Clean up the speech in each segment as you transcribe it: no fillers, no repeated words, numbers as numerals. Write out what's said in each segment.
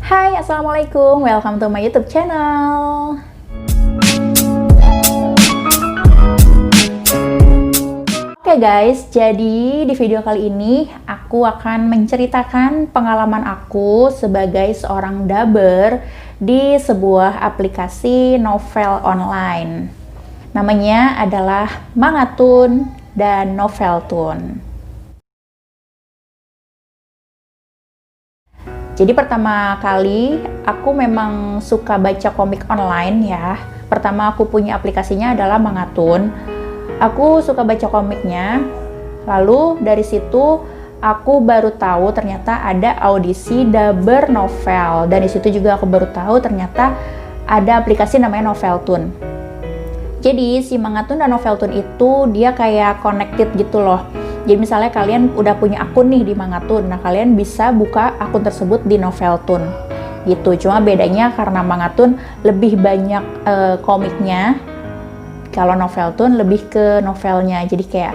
Hai, Assalamualaikum. Welcome to my YouTube channel. Oke guys, jadi di video kali ini aku akan menceritakan pengalaman aku sebagai seorang dubber di sebuah aplikasi novel online. Namanya adalah Mangatun dan Noveltun. Jadi pertama kali aku memang suka baca komik online ya. Pertama aku punya aplikasinya adalah Mangatun. Aku suka baca komiknya. Lalu dari situ aku baru tahu ternyata ada audisi dubber novel. Dan di situ juga aku baru tahu ternyata ada aplikasi namanya Noveltun. Jadi si Mangatun dan Noveltun itu dia kayak connected gitu loh. Jadi misalnya kalian udah punya akun nih di Mangatun, nah kalian bisa buka akun tersebut di Noveltun gitu. Cuma bedanya karena Mangatun lebih banyak komiknya, kalau Noveltun lebih ke novelnya, jadi kayak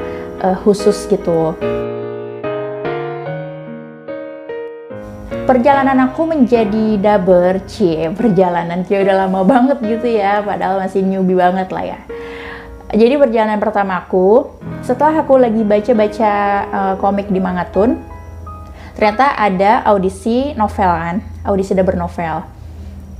khusus gitu. Perjalanan aku menjadi dubber, perjalanan udah lama banget gitu ya, padahal masih newbie banget lah ya. Jadi perjalanan pertama aku, setelah aku lagi baca-baca komik di Mangatun, ternyata ada audisi novel kan, audisi dubber novel.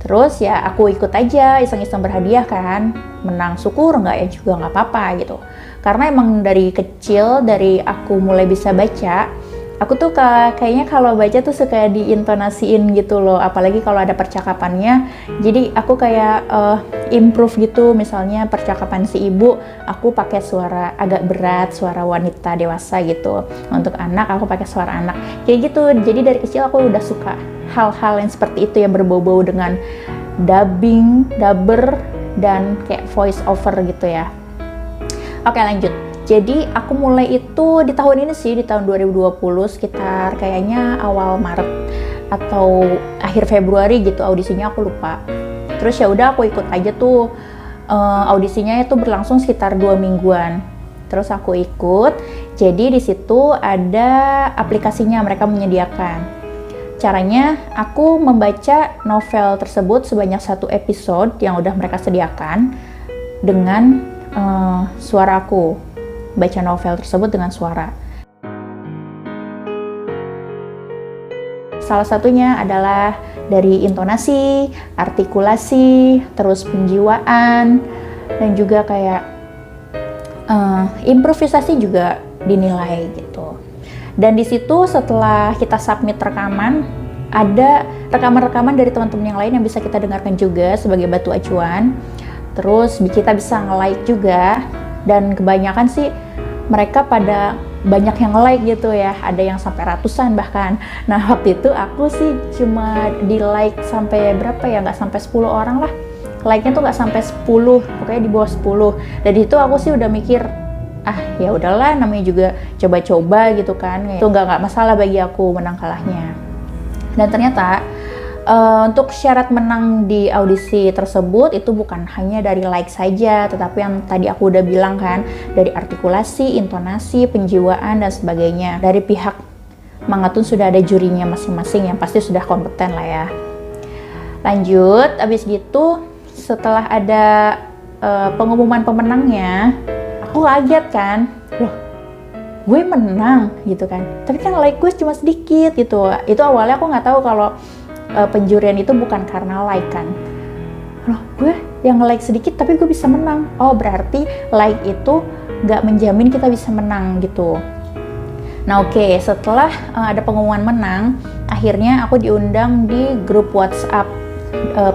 Terus ya aku ikut aja, iseng-iseng berhadiah kan, menang syukur nggak ya juga nggak apa-apa gitu. Karena emang dari kecil, dari aku mulai bisa baca, aku tuh kayaknya kalau baca tuh suka diintonasiin gitu loh, apalagi kalau ada percakapannya. Jadi aku kayak improve gitu, misalnya percakapan si ibu, aku pakai suara agak berat, suara wanita dewasa gitu. Untuk anak, aku pakai suara anak. Kayak gitu, jadi dari kecil aku udah suka hal-hal yang seperti itu yang berbau-bau dengan dubbing, dubber, dan kayak voice over gitu ya. Oke lanjut. Jadi aku mulai itu di tahun ini sih, di tahun 2020, sekitar kayaknya awal Maret atau akhir Februari gitu audisinya, aku lupa. Terus ya udah aku ikut aja tuh, audisinya itu berlangsung sekitar 2 mingguan. Terus aku ikut, jadi di situ ada aplikasinya mereka menyediakan. Caranya aku membaca novel tersebut sebanyak 1 episode yang udah mereka sediakan dengan suara aku. Baca novel tersebut dengan suara. Salah satunya adalah dari intonasi, artikulasi, terus penjiwaan, dan juga kayak improvisasi juga dinilai gitu. Dan di situ setelah kita submit rekaman, ada rekaman-rekaman dari teman-teman yang lain yang bisa kita dengarkan juga sebagai batu acuan. Terus kita bisa nge-like juga. Dan kebanyakan sih mereka pada banyak yang like gitu ya, ada yang sampai ratusan bahkan. Nah waktu itu aku sih cuma di like sampai berapa ya, nggak sampai 10 orang lah, like-nya tuh nggak sampai 10, pokoknya di bawah 10. Dan itu aku sih udah mikir, ya udahlah, namanya juga coba-coba gitu kan, itu nggak masalah bagi aku menang kalahnya. Dan ternyata untuk syarat menang di audisi tersebut itu bukan hanya dari like saja, tetapi yang tadi aku udah bilang kan, dari artikulasi, intonasi, penjiwaan, dan sebagainya. Dari pihak Mangatun sudah ada jurinya masing-masing yang pasti sudah kompeten lah ya. Lanjut, abis gitu setelah ada pengumuman pemenangnya, aku kaget kan, loh gue menang gitu kan, tapi kan like gue cuma sedikit gitu. Itu awalnya aku nggak tahu kalau penjurian itu bukan karena like kan. Loh gue yang like sedikit tapi gue bisa menang, oh berarti like itu nggak menjamin kita bisa menang gitu. Nah oke, setelah ada pengumuman menang, akhirnya aku diundang di grup WhatsApp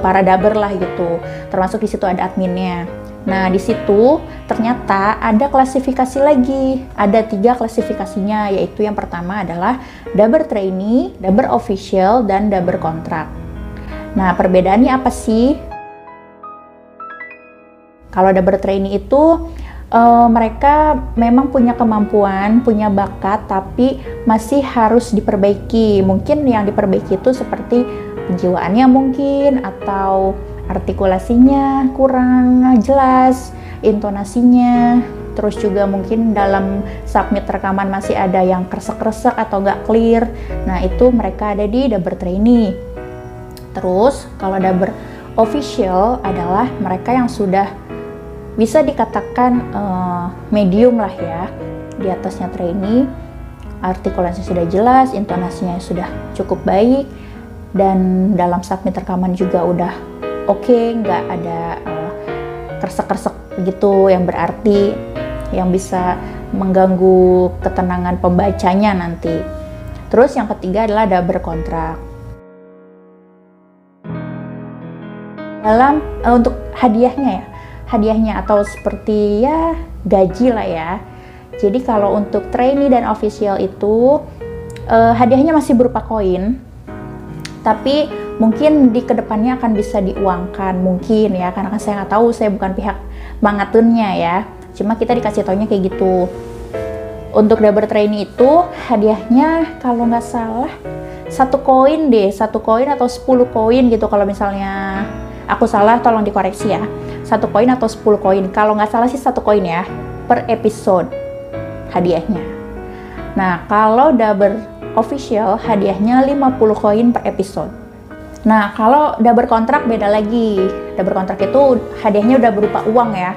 para dubber lah gitu, termasuk di situ ada adminnya. Nah di situ ternyata ada klasifikasi lagi, ada 3 klasifikasinya, yaitu yang pertama adalah dubber trainee, dubber official, dan dubber kontrak. Nah perbedaannya apa sih? Kalau dubber trainee itu mereka memang punya kemampuan, punya bakat, tapi masih harus diperbaiki. Mungkin yang diperbaiki itu seperti penjiwaannya mungkin, atau artikulasinya kurang jelas, intonasinya, terus juga mungkin dalam submit rekaman masih ada yang kresek-kresek atau nggak clear. Nah itu mereka ada di dubber trainee. Terus kalau dubber official adalah mereka yang sudah bisa dikatakan medium lah ya, di atasnya trainee, artikulasinya sudah jelas, intonasinya sudah cukup baik, dan dalam submit rekaman juga udah oke, nggak ada kresek-kresek gitu yang berarti yang bisa mengganggu ketenangan pembacanya nanti. Terus yang ketiga adalah dubber kontrak. Dalam untuk hadiahnya atau seperti ya gaji lah ya. Jadi kalau untuk trainee dan official itu hadiahnya masih berupa koin, tapi mungkin di kedepannya akan bisa diuangkan mungkin ya, karena kan saya nggak tahu, saya bukan pihak mangatunnya ya. Cuma kita dikasih taunya kayak gitu. Untuk dubber trainee itu hadiahnya kalau nggak salah 1 koin atau 10 koin gitu. Kalau misalnya aku salah tolong dikoreksi ya. 1 koin atau 10 koin. Kalau nggak salah sih 1 koin ya per episode hadiahnya. Nah, kalau dubber official hadiahnya 50 koin per episode. Nah, kalau dubber kontrak beda lagi. Dubber kontrak itu hadiahnya udah berupa uang ya.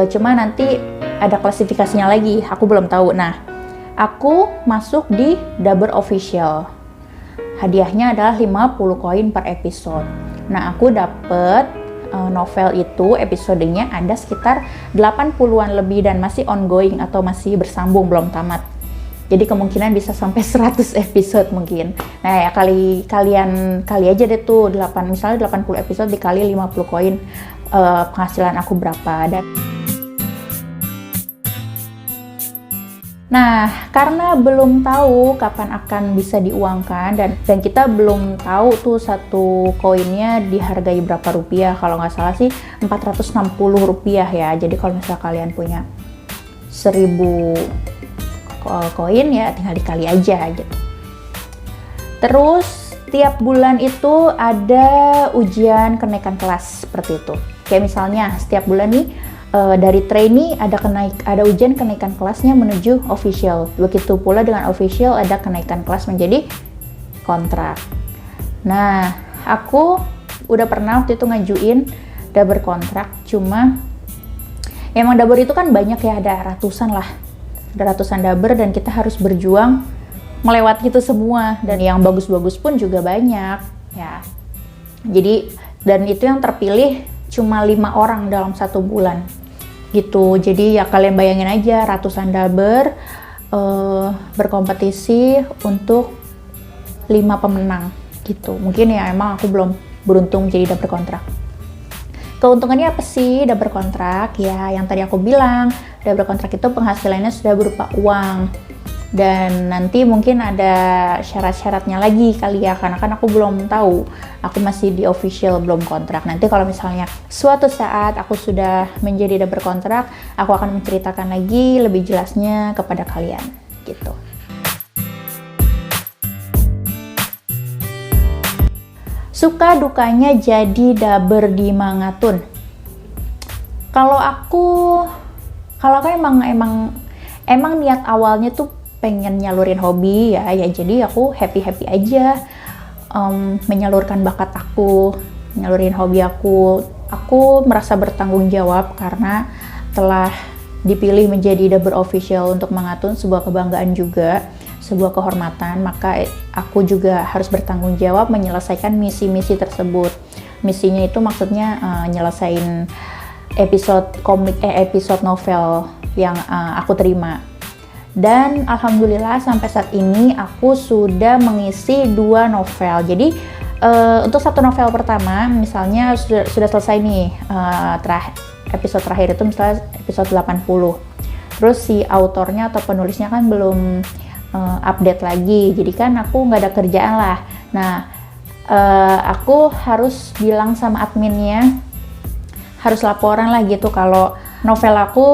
Cuma nanti ada klasifikasinya lagi, aku belum tahu. Nah, aku masuk di dubber official. Hadiahnya adalah 50 koin per episode. Nah, aku dapet novel itu episodenya ada sekitar 80-an lebih dan masih ongoing atau masih bersambung, belum tamat. Jadi kemungkinan bisa sampai 100 episode mungkin. Nah ya kali aja deh tuh misalnya 80 episode dikali 50 koin, penghasilan aku berapa. Nah, karena belum tahu kapan akan bisa diuangkan dan kita belum tahu tuh 1 koinnya dihargai berapa rupiah. Kalau nggak salah sih 460 rupiah ya. Jadi kalau misalnya kalian punya 1000 koin ya tinggal dikali aja gitu. Terus tiap bulan itu ada ujian kenaikan kelas seperti itu. Kayak misalnya setiap bulan nih dari trainee ada ujian kenaikan kelasnya menuju official. Begitu pula dengan official ada kenaikan kelas menjadi kontrak. Nah, aku udah pernah waktu itu ngajuin dubber kontrak, cuma emang dubber itu kan banyak ya, ada ratusan dubber dan kita harus berjuang melewati itu semua, dan yang bagus-bagus pun juga banyak ya. Jadi dan itu yang terpilih cuma 5 orang dalam 1 bulan gitu. Jadi ya kalian bayangin aja ratusan dubber berkompetisi untuk 5 pemenang gitu. Mungkin ya emang aku belum beruntung jadi dubber kontrak. Keuntungannya apa sih dubber kontrak? Ya yang tadi aku bilang, dubber kontrak itu penghasilannya sudah berupa uang. Dan nanti mungkin ada syarat-syaratnya lagi kali ya, karena kan aku belum tahu, aku masih di official belum kontrak. Nanti kalau misalnya suatu saat aku sudah menjadi dubber kontrak, aku akan menceritakan lagi lebih jelasnya kepada kalian gitu. Suka dukanya jadi dubber di Mangatun. Kalau aku emang niat awalnya tuh pengen nyalurin hobi ya jadi aku happy aja menyalurkan bakat aku, nyalurin hobi aku. Aku merasa bertanggung jawab karena telah dipilih menjadi dubber official untuk Mangatun, sebuah kebanggaan juga, sebuah kehormatan. Maka aku juga harus bertanggung jawab menyelesaikan misi-misi tersebut. Misinya itu maksudnya nyelesain episode novel yang aku terima. Dan alhamdulillah sampai saat ini aku sudah mengisi 2 novel. Jadi untuk 1 novel pertama misalnya sudah selesai nih, episode terakhir itu misalnya episode 80. Terus si autornya atau penulisnya kan belum update lagi, jadi kan aku nggak ada kerjaan lah. Nah, aku harus bilang sama adminnya, harus laporan lah gitu kalau novel aku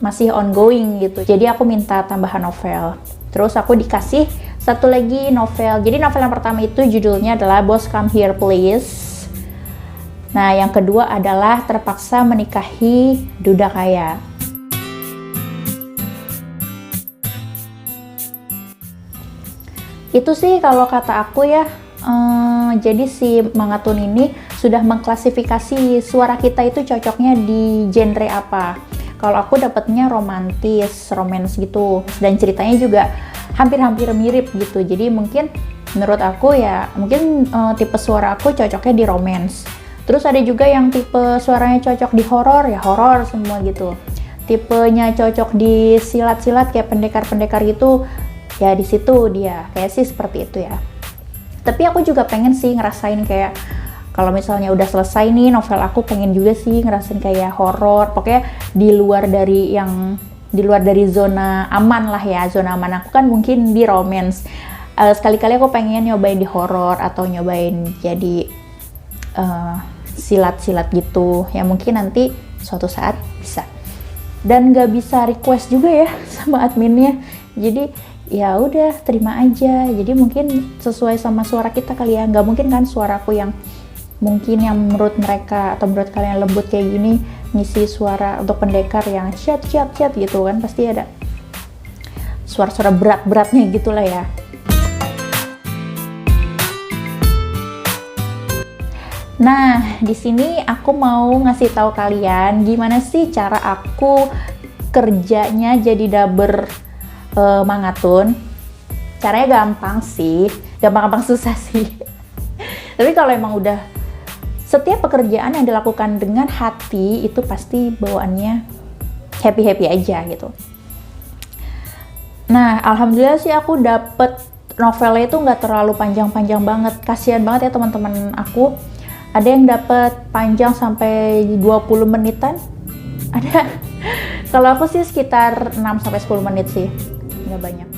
masih ongoing gitu. Jadi aku minta tambahan novel. Terus aku dikasih 1 lagi novel. Jadi novel yang pertama itu judulnya adalah Boss Come Here Please. Nah, yang kedua adalah Terpaksa Menikahi Duda Kaya. Itu sih kalau kata aku ya, Jadi si Mangatun ini sudah mengklasifikasi suara kita itu cocoknya di genre apa. Kalau aku dapatnya romantis, romance gitu, dan ceritanya juga hampir-hampir mirip gitu. Jadi mungkin menurut aku ya, mungkin tipe suara aku cocoknya di romance. Terus ada juga yang tipe suaranya cocok di horor, ya horor semua gitu. Tipenya cocok di silat-silat kayak pendekar-pendekar gitu, ya di situ dia. Kayak sih seperti itu ya. Tapi aku juga pengen sih ngerasain kayak kalau misalnya udah selesai nih novel aku, pengen juga sih ngerasain kayak horor. Pokoknya di luar dari zona aman lah ya. Zona aman aku kan mungkin di romance. Sekali-kali aku pengen nyobain di horor atau nyobain jadi silat-silat gitu. Ya mungkin nanti suatu saat bisa. Dan nggak bisa request juga ya sama adminnya. Jadi ya udah terima aja. Jadi mungkin sesuai sama suara kita kali ya. Nggak mungkin kan suaraku yang mungkin yang menurut mereka atau menurut kalian lembut kayak gini, ngisi suara untuk pendekar yang chat gitu kan, pasti ada suara-suara berat-beratnya gitulah ya. Nah, di sini aku mau ngasih tahu kalian gimana sih cara aku kerjanya jadi dubber Mangatun. Caranya gampang sih, gampang-gampang susah sih. Tapi kalau emang udah setiap pekerjaan yang dilakukan dengan hati itu pasti bawaannya happy-happy aja gitu. Nah, alhamdulillah sih aku dapet novelnya itu nggak terlalu panjang-panjang banget. Kasian banget ya teman-teman aku. Ada yang dapet panjang sampai 20 menitan. Ada. Kalau aku sih sekitar 6-10 menit sih. Nggak banyak.